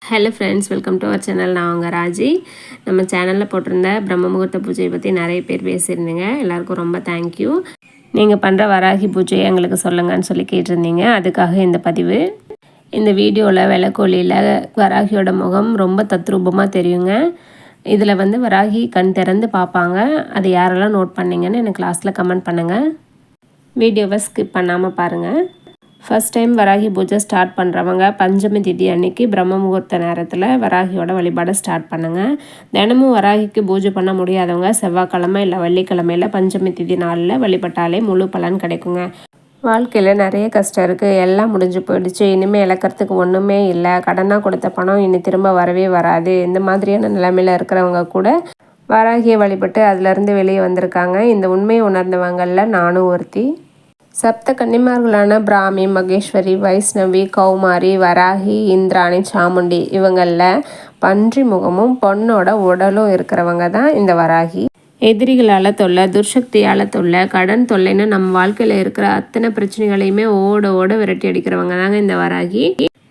Hello friends, welcome to our channel. நான் உங்கள் ராஜி. நம்ம சேனலில் போட்டிருந்த பிரம்ம முகூர்த்த பூஜையை பற்றி நிறைய பேர் பேசியிருந்தீங்க. எல்லாருக்கும் ரொம்ப தேங்க்யூ. நீங்கள் பண்ணுற வராகி பூஜையை எங்களுக்கு சொல்லுங்கன்னு சொல்லி கேட்டிருந்தீங்க. அதுக்காக இந்த பதிவு. இந்த வீடியோவில் வெள்ளக்கோழியில் வராகியோட முகம் ரொம்ப தத்ரூபமாக தெரியுங்க. இதில் வராகி கண் திறந்து பார்ப்பாங்க. அது யாரெல்லாம் நோட் பண்ணிங்கன்னு எனக்கு லாஸ்ட்டில் கமெண்ட் பண்ணுங்கள். வீடியோவை ஸ்கிப் பண்ணாமல் பாருங்கள். ஃபஸ்ட் டைம் வராகி பூஜை ஸ்டார்ட் பண்ணுறவங்க பஞ்சமி திதி அன்னைக்கு பிரம்ம முகூர்த்த நேரத்தில் வராகியோட வழிபாடை ஸ்டார்ட் பண்ணுங்கள். தினமும் வராகிக்கு பூஜை பண்ண முடியாதவங்க செவ்வாய்க்கிழமை இல்லை வெள்ளிக்கிழமையில் பஞ்சமி திதி நாளில் வழிபட்டாலே முழு பலன் கிடைக்குங்க. வாழ்க்கையில் நிறைய கஷ்டம் இருக்குது, எல்லாம் முடிஞ்சு போயிடுச்சு, இனிமேல் இழக்கிறதுக்கு ஒன்றுமே இல்லை, கடனாக கொடுத்த பணம் இனி திரும்ப வரவே வராது, இந்த மாதிரியான நிலைமையில் இருக்கிறவங்க கூட வராகியை வழிபட்டு அதிலேருந்து வெளியே வந்திருக்காங்க. இந்த உண்மையை உணர்ந்தவங்களில் நானும் ஒருத்தி. சப்த கன்னிமார்களான பிராமி, மகேஸ்வரி, வைஷ்ணவி, கௌமாரி, வராகி, இந்திராணி, சாமுண்டி இவங்களில் பன்றி முகமும் பொண்ணோட உடலும் இருக்கிறவங்க தான் இந்த வராகி. எதிரிகளால் தொல்லை, துர்சக்தியால் தொல்லை, கடன் தொல்லைன்னு நம்ம வாழ்க்கையில் இருக்கிற அத்தனை பிரச்சனைகளையுமே ஓட விரட்டி அடிக்கிறவங்க தாங்க இந்த வராகி.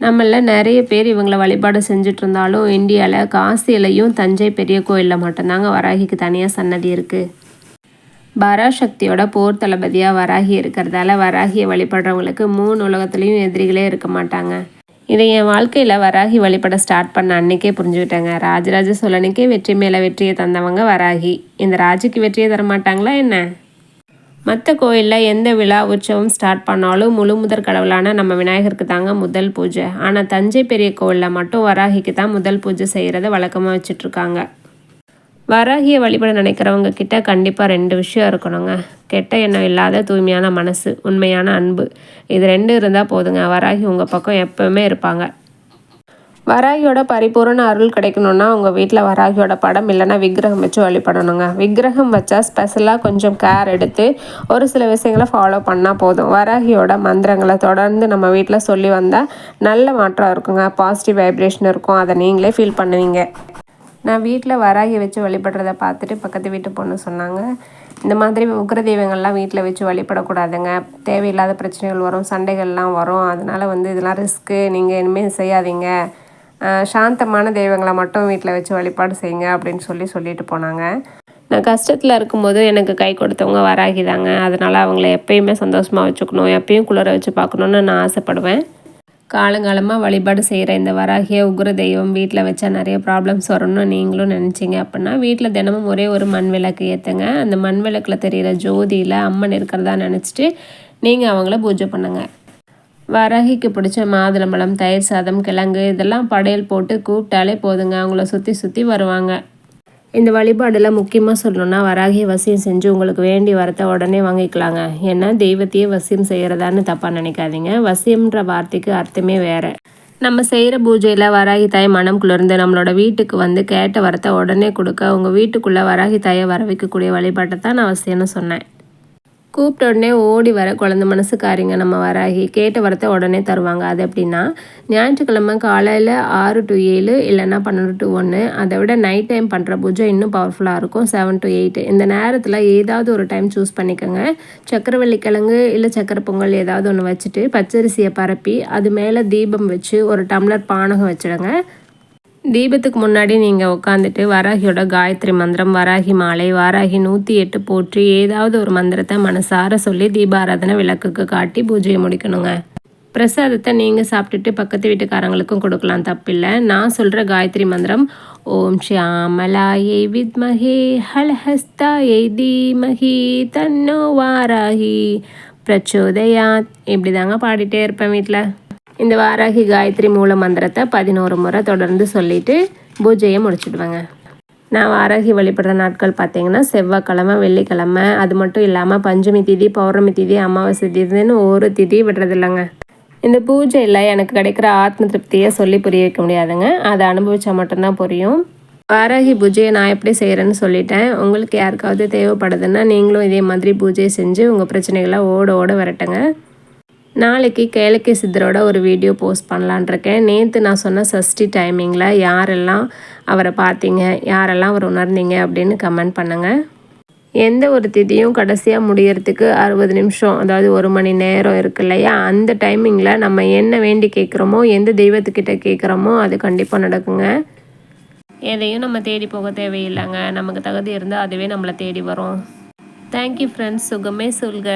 நம்மள நிறைய பேர் இவங்களை வழிபாடு செஞ்சுட்டு இருந்தாலும் இந்தியாவில் காசியிலையும் தஞ்சை பெரிய கோயிலில் மட்டும்தாங்க வராகிக்கு தனியாக சன்னதி இருக்குது. பராசக்தியோட போர் தளபதியாக வராகி இருக்கிறதால வராகியை வழிபடுறவங்களுக்கு 3 உலகத்துலேயும் எதிரிகளே இருக்க மாட்டாங்க. இதை என் வாழ்க்கையில் வராகி வழிபட ஸ்டார்ட் பண்ண அன்றைக்கே புரிஞ்சுக்கிட்டேங்க. ராஜராஜ சோழனுக்கே வெற்றி மேலே வெற்றியை தந்தவங்க வராகி. இந்த ராஜுக்கு வெற்றியை தரமாட்டாங்களா என்ன? மற்ற கோயிலில் எந்த விழா உற்சவம் ஸ்டார்ட் பண்ணாலும் முழு முதற் கடவுளான நம்ம விநாயகருக்கு தாங்க முதல் பூஜை. ஆனால் தஞ்சை பெரிய கோயிலில் மட்டும் வராகிக்கு தான் முதல் பூஜை செய்கிறத வழக்கமாக வச்சுட்ருக்காங்க. வராகியை வழிபட நினைக்கிறவங்க கிட்ட கண்டிப்பாக 2 விஷயம் இருக்கணுங்க. கெட்ட எண்ணம் இல்லாத தூய்மையான மனசு, உண்மையான அன்பு. இது 2 இருந்தால் போதுங்க. வராகி உங்கள் பக்கம் எப்போவுமே இருப்பாங்க. வராகியோட பரிபூரண அருள் கிடைக்கணுன்னா உங்கள் வீட்டில் வராகியோட படம் இல்லைன்னா விக்கிரகம் வச்சு வழிபடணுங்க. விக்கிரகம் வச்சா ஸ்பெஷலாக கொஞ்சம் கேர் எடுத்து ஒரு சில விஷயங்களை ஃபாலோ பண்ணால் போதும். வராகியோட மந்திரங்களை தொடர்ந்து நம்ம வீட்டில் சொல்லி வந்தால் நல்ல மாற்றம் இருக்குங்க. பாசிட்டிவ் வைப்ரேஷன் இருக்கும். அதை நீங்களே ஃபீல் பண்ணுவீங்க. நான் வீட்டில் வராகி வச்சு வழிபடுறத பார்த்துட்டு பக்கத்து வீட்டு பொண்ணு சொன்னாங்க, இந்த மாதிரி உக்கிர தெய்வங்கள்லாம் வீட்டில் வச்சு வழிபடக்கூடாதுங்க, தேவையில்லாத பிரச்சனைகள் வரும், சண்டைகள்லாம் வரும், அதனால் இதெல்லாம் ரிஸ்க்கு, நீங்கள் இனிமேல் செய்யாதீங்க, சாந்தமான தெய்வங்களை மட்டும் வீட்டில் வச்சு வழிபாடு செய்யுங்க அப்படின்னு சொல்லிட்டு போனாங்க. நான் கஷ்டத்தில் இருக்கும்போது எனக்கு கை கொடுத்தவங்க வராகி தாங்க. அதனால் அவங்கள எப்பயுமே சந்தோஷமாக வச்சுக்கணும், எப்பயும் குளிர வச்சு பார்க்கணுன்னு நான் ஆசைப்படுவேன். காலங்காலமாக வழிபாடு செய்கிற இந்த வராகிய உக்ர தெய்வம் வீட்டில் வச்சா நிறைய ப்ராப்ளம்ஸ் வரும்னு நீங்களும் நினச்சிங்க அப்படின்னா வீட்டில் தினமும் ஒரே ஒரு மண் விளக்கு ஏற்றுங்க. அந்த மண் விளக்கில் தெரிகிற ஜோதியில் அம்மன் இருக்கிறதா நினச்சிட்டு நீங்கள் அவங்கள பூஜை பண்ணுங்கள். வராகிக்கு பிடிச்ச மாதுளம்பழம், தயிர் சாதம், கிழங்கு இதெல்லாம் படையல் போட்டு கூப்பிட்டாலே போதுங்க, அவங்கள சுற்றி வருவாங்க. இந்த வழிபாடில் முக்கியமாக சொல்லணுன்னா வராகியை வசியம் செஞ்சு உங்களுக்கு வேண்டி வரத்தை உடனே வாங்கிக்கலாங்க. ஏன்னா தெய்வத்தையே வசியம் செய்கிறதான்னு தப்பாக நினைக்காதீங்க. வசியம்ன்ற வார்த்தைக்கு அர்த்தமே வேறு. நம்ம செய்கிற பூஜையில் வராகி தாய் மனம் குளிர்ந்து நம்மளோட வீட்டுக்கு கேட்ட வரத்தை உடனே கொடுக்க உங்கள் வீட்டுக்குள்ளே வராகி தாயை வர வைக்கக்கூடிய வழிபாட்டை தான் நான் வசியம்னு சொன்னேன். கூப்பிட்ட உடனே ஓடி வர குழந்தை மனசுக்காரிங்க நம்ம வராகி. கேட்ட வரத்தை உடனே தருவாங்க. அது எப்படின்னா ஞாயிற்றுக்கிழமை காலையில் 6 to 7 இல்லைன்னா 12 to 1. அதை விட நைட் டைம் பண்ணுற பூஜை இன்னும் பவர்ஃபுல்லாக இருக்கும். 7 to 8 இந்த நேரத்தில் ஏதாவது ஒரு டைம் சூஸ் பண்ணிக்கோங்க. சக்கரவள்ளி கிழங்கு இல்லை சக்கரை பொங்கல் ஏதாவது ஒன்று வச்சுட்டு பச்சரிசியை பரப்பி அது மேலே தீபம் வச்சு ஒரு டம்ளர் பானகம் வச்சுடுங்க. தீபத்துக்கு முன்னாடி நீங்கள் உட்காந்துட்டு வராகியோட காயத்ரி மந்திரம், வராகி மாலை, வராகி 108 போற்றி ஏதாவது ஒரு மந்திரத்தை மனசார சொல்லி தீபாராதனை விளக்குக்கு காட்டி பூஜையை முடிக்கணுங்க. பிரசாதத்தை நீங்கள் சாப்பிட்டுட்டு பக்கத்து வீட்டுக்காரங்களுக்கும் கொடுக்கலாம், தப்பில்லை. நான் சொல்கிற காயத்ரி மந்திரம் ஓம் ஷியாமலாயை வித்மஹே ஹலஹஸ்தாயை தீமஹி தன்னோ வாராகி பிரச்சோதயாத் இப்படி தாங்க பாடிட்டே இருப்பேன் வீட்டில். இந்த வாராகி காயத்ரி மூல மந்திரத்தை 11 முறை தொடர்ந்து சொல்லிவிட்டு பூஜையை முடிச்சுடுவேங்க. நான் வாராகி வழிபடுற நாட்கள் பார்த்திங்கன்னா செவ்வாய்க்கிழமை, வெள்ளிக்கிழமை, அது மட்டும் இல்லாமல் பஞ்சமி திதி, பௌர்ணமி திதி, அமாவாசை திதின்னு ஒரு திதி விடுறதில்லைங்க. இந்த பூஜையில் எனக்கு கிடைக்கிற ஆத்ம திருப்தியை சொல்லி புரிய வைக்க முடியாதுங்க. அதை அனுபவித்தா மட்டும்தான் புரியும். வாராகி பூஜையை நான் எப்படி செய்கிறேன்னு சொல்லிட்டேன். உங்களுக்கு யாருக்காவது தேவைப்படுதுன்னா நீங்களும் இதே மாதிரி பூஜையை செஞ்சு உங்கள் பிரச்சனைகளை ஓட விரட்டுங்க. நாளைக்கு கேளக்கை சித்தரோட ஒரு வீடியோ போஸ்ட் பண்ணலான் இருக்கேன். நேற்று நான் சொன்ன சஷ்டி டைமிங்கில் யாரெல்லாம் அவரை பார்த்தீங்க, யாரெல்லாம் அவர் உணர்ந்தீங்க அப்படின்னு கமெண்ட் பண்ணுங்கள். எந்த ஒரு திதியும் கடைசியாக முடியறதுக்கு 60 நிமிஷம், அதாவது 1 மணி நேரம் இருக்கு இல்லையா, அந்த டைமிங்கில் நம்ம என்ன வேண்டி கேட்குறோமோ, எந்த தெய்வத்துக்கிட்ட கேட்குறோமோ அது கண்டிப்பாக நடக்குங்க. எதையும் நம்ம தேடி போக தேவையில்லைங்க. நமக்கு தகுதி இருந்தால் அதுவே நம்மளை தேடி வரும். Thank you friends. சுகமே சொல்க.